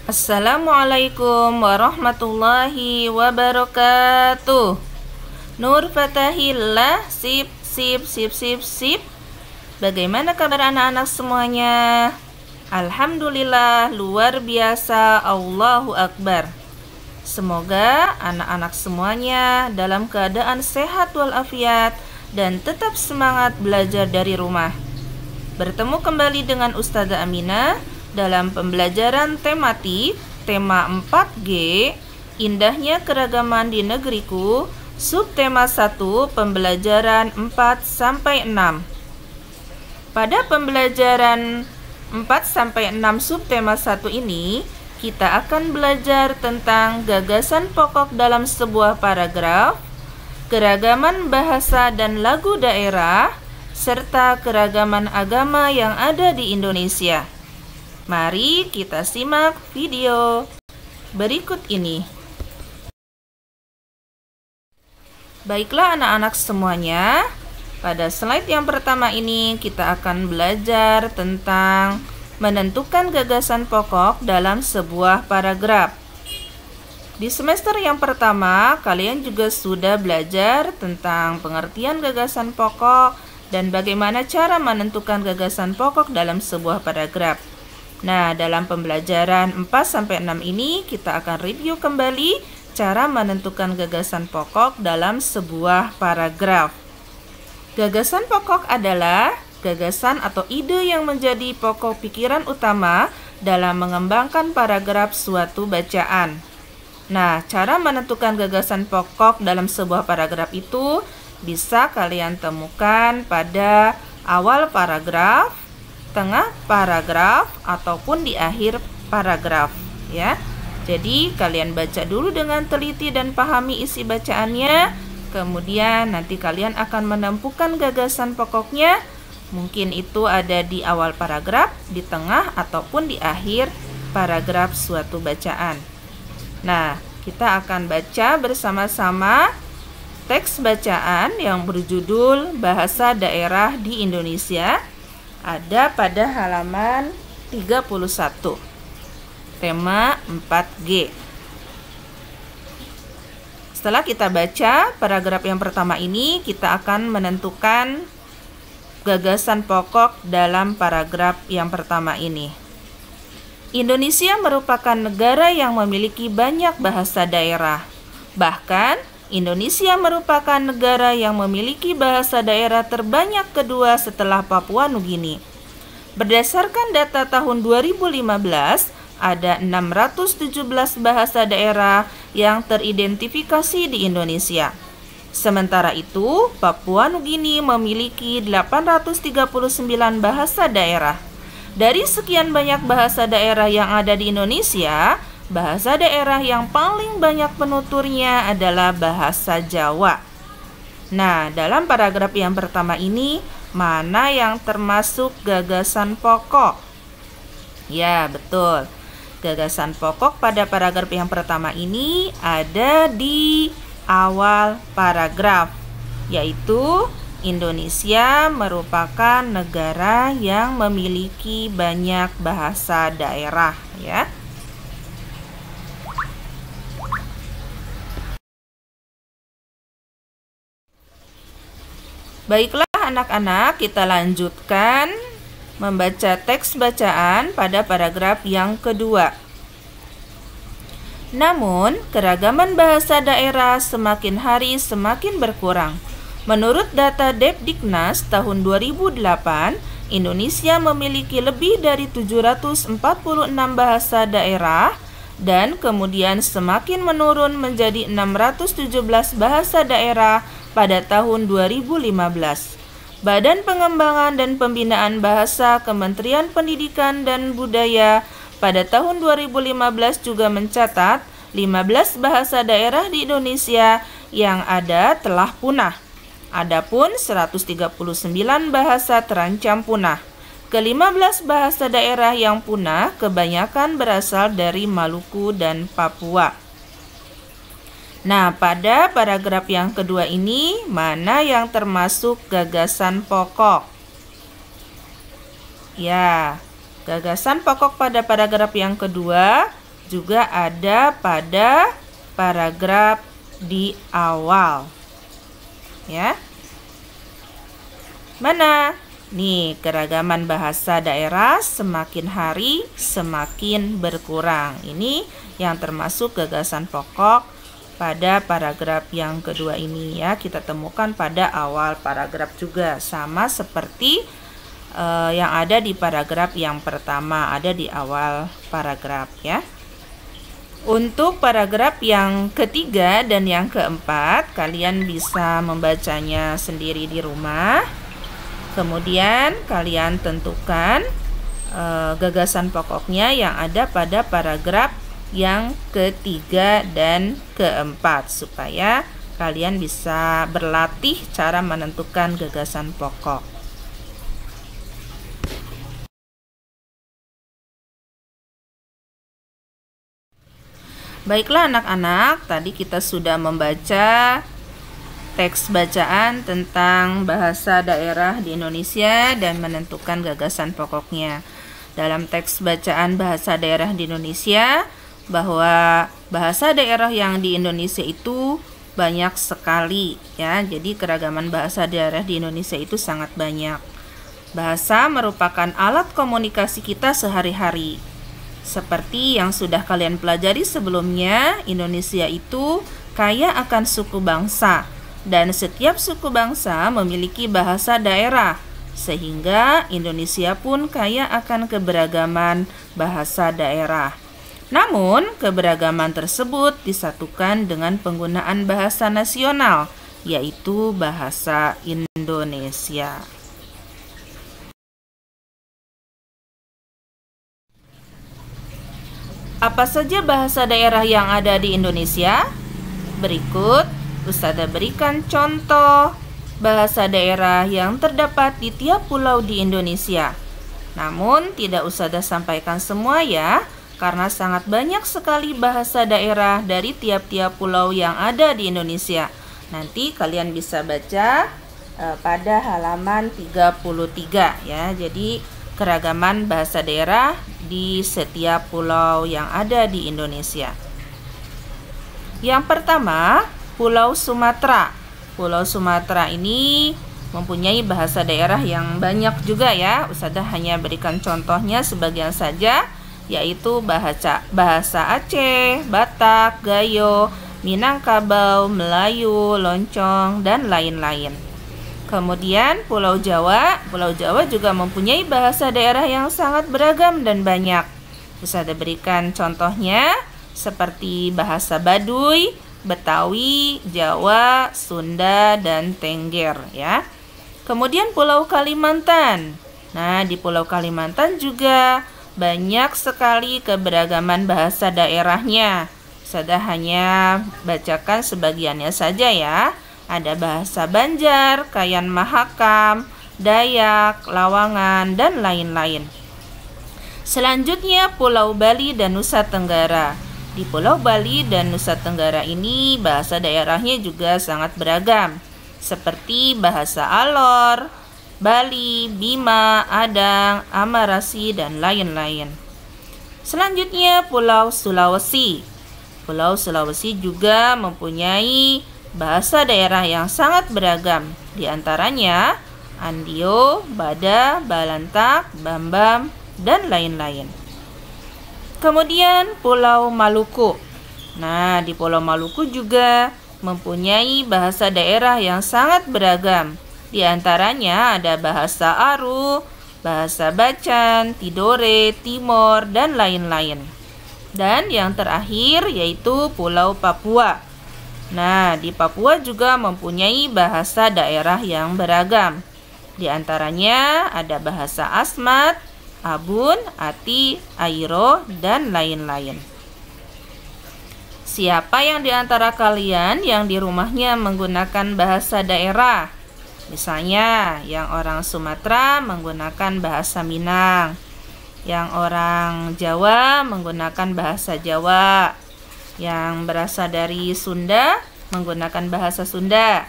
Assalamualaikum warahmatullahi wabarakatuh. Nur Fatahillah, sip. Bagaimana kabar anak-anak semuanya? Alhamdulillah, luar biasa, Allahu Akbar. Semoga anak-anak semuanya dalam keadaan sehat walafiat dan tetap semangat belajar dari rumah. Bertemu kembali dengan Ustazah Aminah dalam pembelajaran tematik tema 4G, Indahnya Keragaman di Negeriku, subtema 1, pembelajaran 4-6. Pada pembelajaran 4-6 subtema 1 ini, kita akan belajar tentang gagasan pokok dalam sebuah paragraf, keragaman bahasa dan lagu daerah, serta keragaman agama yang ada di Indonesia. Mari kita simak video berikut ini. Baiklah anak-anak semuanya, pada slide yang pertama ini kita akan belajar tentang menentukan gagasan pokok dalam sebuah paragraf. Di semester yang pertama, kalian juga sudah belajar tentang pengertian gagasan pokok dan bagaimana cara menentukan gagasan pokok dalam sebuah paragraf. Nah, dalam pembelajaran 4-6 ini kita akan review kembali cara menentukan gagasan pokok dalam sebuah paragraf. Gagasan pokok adalah gagasan atau ide yang menjadi pokok pikiran utama dalam mengembangkan paragraf suatu bacaan. Nah, cara menentukan gagasan pokok dalam sebuah paragraf itu bisa kalian temukan pada awal paragraf, tengah paragraf, ataupun di akhir paragraf, ya. Jadi kalian baca dulu dengan teliti dan pahami isi bacaannya, kemudian nanti kalian akan menemukan gagasan pokoknya. Mungkin itu ada di awal paragraf, di tengah, ataupun di akhir paragraf suatu bacaan. Nah, kita akan baca bersama-sama teks bacaan yang berjudul Bahasa Daerah di Indonesia. Ada pada halaman 31, tema 4G. Setelah kita baca paragraf yang pertama ini, kita akan menentukan gagasan pokok dalam paragraf yang pertama ini. Indonesia merupakan negara yang memiliki banyak bahasa daerah. Bahkan, Indonesia merupakan negara yang memiliki bahasa daerah terbanyak kedua setelah Papua Nugini. Berdasarkan data tahun 2015, ada 617 bahasa daerah yang teridentifikasi di Indonesia. Sementara itu, Papua Nugini memiliki 839 bahasa daerah. Dari sekian banyak bahasa daerah yang ada di Indonesia, bahasa daerah yang paling banyak penuturnya adalah bahasa Jawa. Nah, dalam paragraf yang pertama ini, mana yang termasuk gagasan pokok? Ya, betul. Gagasan pokok pada paragraf yang pertama ini ada di awal paragraf, yaitu Indonesia merupakan negara yang memiliki banyak bahasa daerah, ya. Baiklah anak-anak, kita lanjutkan membaca teks bacaan pada paragraf yang kedua. Namun, keragaman bahasa daerah semakin hari semakin berkurang. Menurut data Depdiknas tahun 2008, Indonesia memiliki lebih dari 746 bahasa daerah dan kemudian semakin menurun menjadi 617 bahasa daerah pada tahun 2015. Badan Pengembangan dan Pembinaan Bahasa Kementerian Pendidikan dan Budaya pada tahun 2015 juga mencatat 15 bahasa daerah di Indonesia yang ada telah punah. Adapun 139 bahasa terancam punah. Ke-15 bahasa daerah yang punah kebanyakan berasal dari Maluku dan Papua. Nah, pada paragraf yang kedua ini, mana yang termasuk gagasan pokok? Ya, gagasan pokok pada paragraf yang kedua juga ada pada paragraf di awal. Ya. Mana? Nih, keragaman bahasa daerah semakin hari semakin berkurang. Ini yang termasuk gagasan pokok pada paragraf yang kedua ini ya. Kita temukan pada awal paragraf juga, sama seperti yang ada di paragraf yang pertama, ada di awal paragraf ya. Untuk paragraf yang ketiga dan yang keempat, kalian bisa membacanya sendiri di rumah. Kemudian kalian tentukan gagasan pokoknya yang ada pada paragraf yang ketiga dan keempat, supaya kalian bisa berlatih cara menentukan gagasan pokok. Baiklah anak-anak, tadi kita sudah membaca teks bacaan tentang bahasa daerah di Indonesia dan menentukan gagasan pokoknya. Dalam teks bacaan bahasa daerah di Indonesia, bahwa bahasa daerah yang di Indonesia itu banyak sekali ya. Jadi keragaman bahasa daerah di Indonesia itu sangat banyak. Bahasa merupakan alat komunikasi kita sehari-hari. Seperti yang sudah kalian pelajari sebelumnya, Indonesia itu kaya akan suku bangsa. Dan setiap suku bangsa memiliki bahasa daerah, sehingga Indonesia pun kaya akan keberagaman bahasa daerah. Namun, keberagaman tersebut disatukan dengan penggunaan bahasa nasional, yaitu bahasa Indonesia. Apa saja bahasa daerah yang ada di Indonesia? Berikut Ustazah berikan contoh bahasa daerah yang terdapat di tiap pulau di Indonesia. Namun tidak Ustazah sampaikan semua ya, karena sangat banyak sekali bahasa daerah dari tiap-tiap pulau yang ada di Indonesia. Nanti kalian bisa baca pada halaman 33 ya. Jadi keragaman bahasa daerah di setiap pulau yang ada di Indonesia. Yang pertama, Pulau Sumatera. Pulau Sumatera ini mempunyai bahasa daerah yang banyak juga ya. Ustazah hanya berikan contohnya sebagian saja, yaitu bahasa Aceh, Batak, Gayo, Minangkabau, Melayu, Loncong, dan lain-lain. Kemudian Pulau Jawa. Pulau Jawa juga mempunyai bahasa daerah yang sangat beragam dan banyak. Ustazah berikan contohnya seperti bahasa Baduy, Betawi, Jawa, Sunda, dan Tengger ya. Kemudian Pulau Kalimantan. Nah, di Pulau Kalimantan juga banyak sekali keberagaman bahasa daerahnya. Saya hanya bacakan sebagiannya saja ya. Ada bahasa Banjar, Kayan Mahakam, Dayak, Lawangan, dan lain-lain. Selanjutnya Pulau Bali dan Nusa Tenggara. Di Pulau Bali dan Nusa Tenggara ini bahasa daerahnya juga sangat beragam, seperti bahasa Alor, Bali, Bima, Adang, Amarasi, dan lain-lain. Selanjutnya Pulau Sulawesi. Pulau Sulawesi juga mempunyai bahasa daerah yang sangat beragam, di antaranya Andio, Bada, Balantak, Bambam, dan lain-lain. Kemudian Pulau Maluku. Nah, di Pulau Maluku juga mempunyai bahasa daerah yang sangat beragam. Di antaranya ada bahasa Aru, bahasa Bacan, Tidore, Timor, dan lain-lain. Dan yang terakhir yaitu Pulau Papua. Nah, di Papua juga mempunyai bahasa daerah yang beragam. Di antaranya ada bahasa Asmat, Abun, Ati, Airo, dan lain-lain. Siapa yang di antara kalian yang di rumahnya menggunakan bahasa daerah? Misalnya, yang orang Sumatera menggunakan bahasa Minang, yang orang Jawa menggunakan bahasa Jawa, Yang berasal dari Sunda menggunakan bahasa Sunda.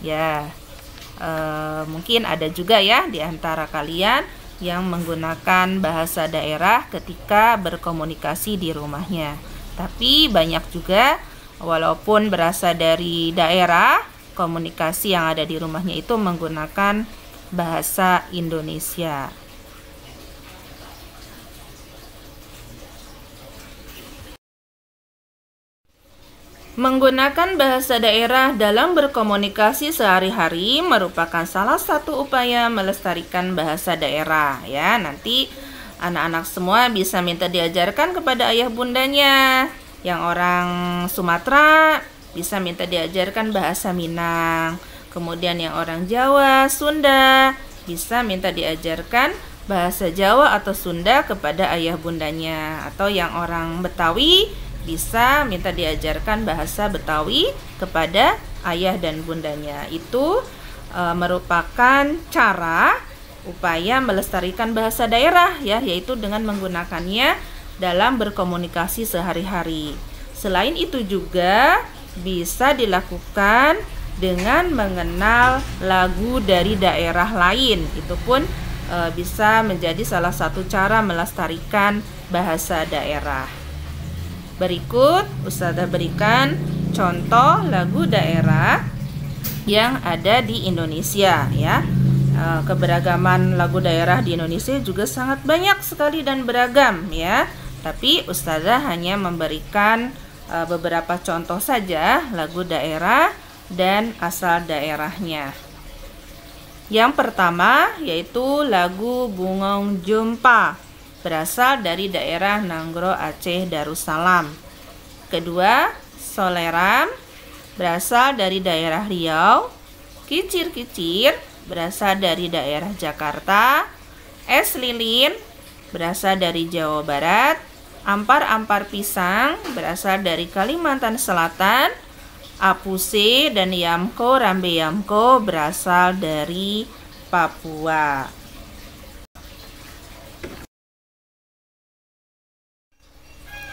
Ya, mungkin ada juga ya di antara kalian yang menggunakan bahasa daerah ketika berkomunikasi di rumahnya. Tapi banyak juga walaupun berasal dari daerah, komunikasi yang ada di rumahnya itu menggunakan bahasa Indonesia. Menggunakan bahasa daerah dalam berkomunikasi sehari-hari merupakan salah satu upaya melestarikan bahasa daerah ya. Nanti anak-anak semua bisa minta diajarkan kepada ayah bundanya. Yang orang Sumatera bisa minta diajarkan bahasa Minang. Kemudian yang orang Jawa, Sunda bisa minta diajarkan bahasa Jawa atau Sunda kepada ayah bundanya. Atau yang orang Betawi bisa minta diajarkan bahasa Betawi kepada ayah dan bundanya. Itu merupakan cara upaya melestarikan bahasa daerah ya, yaitu dengan menggunakannya dalam berkomunikasi sehari-hari. Selain itu juga bisa dilakukan dengan mengenal lagu dari daerah lain. Itu pun bisa menjadi salah satu cara melestarikan bahasa daerah. Berikut Ustazah berikan contoh lagu daerah yang ada di Indonesia ya. Keberagaman lagu daerah di Indonesia juga sangat banyak sekali dan beragam ya. Tapi Ustazah hanya memberikan beberapa contoh saja lagu daerah dan asal daerahnya. Yang pertama yaitu lagu Bungong Jompa, berasal dari daerah Nanggro, Aceh Darussalam. Kedua, Soleram, berasal dari daerah Riau. Kicir-kicir, berasal dari daerah Jakarta. Es lilin, berasal dari Jawa Barat. Ampar-ampar pisang, berasal dari Kalimantan Selatan. Apuse dan Yamko, Rambe Yamko, berasal dari Papua.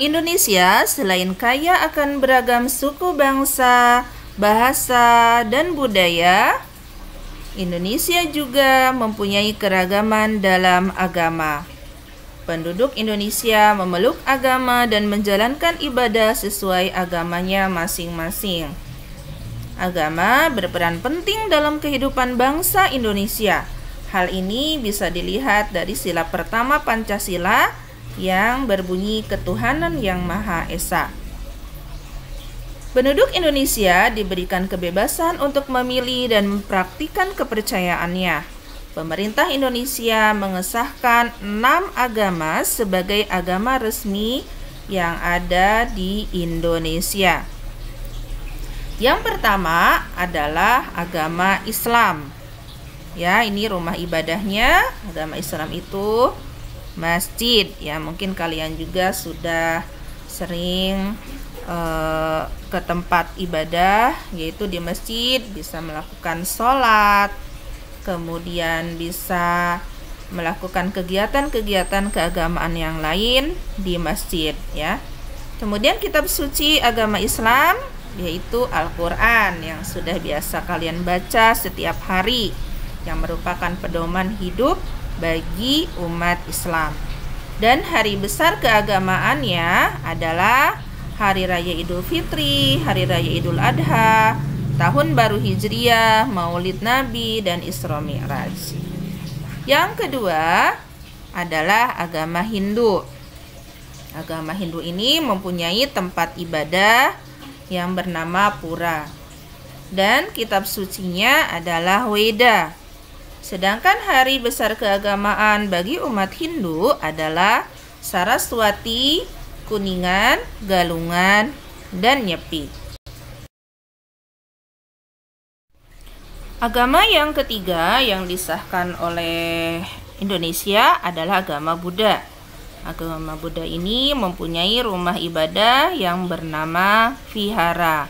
Indonesia selain kaya akan beragam suku bangsa, bahasa, dan budaya, Indonesia juga mempunyai keragaman dalam agama. Penduduk Indonesia memeluk agama dan menjalankan ibadah sesuai agamanya masing-masing. Agama berperan penting dalam kehidupan bangsa Indonesia. Hal ini bisa dilihat dari sila pertama Pancasila yang berbunyi ketuhanan yang Maha Esa. Penduduk Indonesia diberikan kebebasan untuk memilih dan mempraktikkan kepercayaannya. Pemerintah Indonesia mengesahkan 6 agama sebagai agama resmi yang ada di Indonesia. Yang pertama adalah agama Islam. Ya, ini rumah ibadahnya. Agama Islam itu masjid ya, mungkin kalian juga sudah sering ke tempat ibadah, yaitu di masjid, bisa melakukan sholat, kemudian bisa melakukan kegiatan-kegiatan keagamaan yang lain di masjid ya. Kemudian kitab suci agama Islam yaitu Al-Quran yang sudah biasa kalian baca setiap hari, yang merupakan pedoman hidup bagi umat Islam. Dan hari besar keagamaannya adalah Hari Raya Idul Fitri, Hari Raya Idul Adha, Tahun Baru Hijriah, Maulid Nabi, dan Isra Mi'raj. Yang kedua adalah agama Hindu. Agama Hindu ini mempunyai tempat ibadah yang bernama Pura, dan kitab sucinya adalah Weda. Sedangkan hari besar keagamaan bagi umat Hindu adalah Saraswati, Kuningan, Galungan, dan Nyepi. Agama yang ketiga yang disahkan oleh Indonesia adalah agama Buddha. Agama Buddha ini mempunyai rumah ibadah yang bernama Vihara.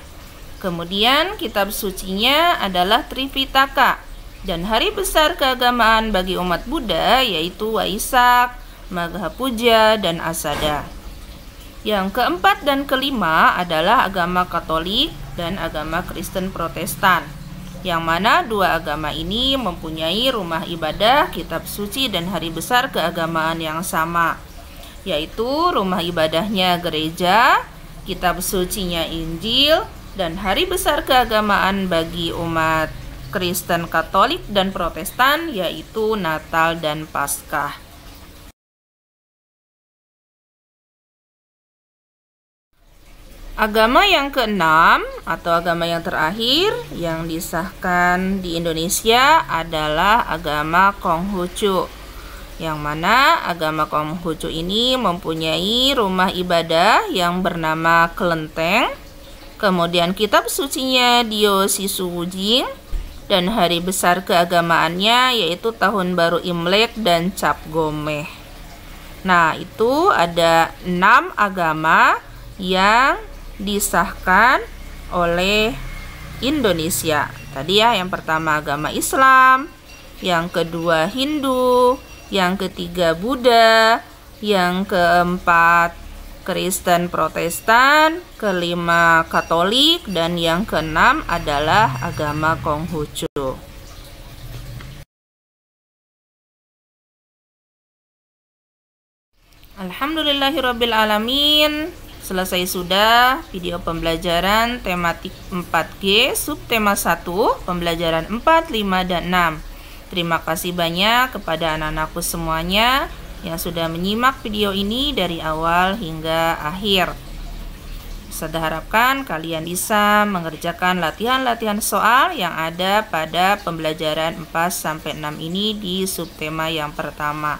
Kemudian kitab sucinya adalah Tripitaka. Dan hari besar keagamaan bagi umat Buddha yaitu Waisak, Magha Puja, dan Asada. Yang keempat dan kelima adalah agama Katolik dan agama Kristen Protestan, yang mana dua agama ini mempunyai rumah ibadah, kitab suci, dan hari besar keagamaan yang sama, yaitu rumah ibadahnya gereja, kitab sucinya Injil, dan hari besar keagamaan bagi umat Kristen Katolik dan Protestan yaitu Natal dan Paskah. Agama yang keenam atau agama yang terakhir yang disahkan di Indonesia adalah agama Konghucu, yang mana agama Konghucu ini mempunyai rumah ibadah yang bernama Kelenteng, kemudian kitab sucinya Dio Sisuwujing, dan hari besar keagamaannya yaitu Tahun Baru Imlek dan Cap Gomeh. Nah, itu ada 6 agama yang disahkan oleh Indonesia. Tadi ya, yang pertama agama Islam, yang kedua Hindu, yang ketiga Buddha, yang keempat Kristen Protestan, kelima Katolik, dan yang keenam adalah agama Konghucu. Alhamdulillahirabbil alamin. Selesai sudah video pembelajaran tematik 4G subtema 1, pembelajaran 4, 5, dan 6. Terima kasih banyak kepada anak-anakku semuanya yang sudah menyimak video ini dari awal hingga akhir. Saya harapkan kalian bisa mengerjakan latihan-latihan soal yang ada pada pembelajaran 4-6 ini di subtema yang pertama.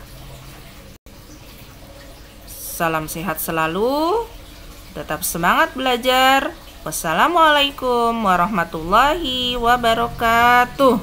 Salam sehat selalu. Tetap semangat belajar. Wassalamualaikum warahmatullahi wabarakatuh.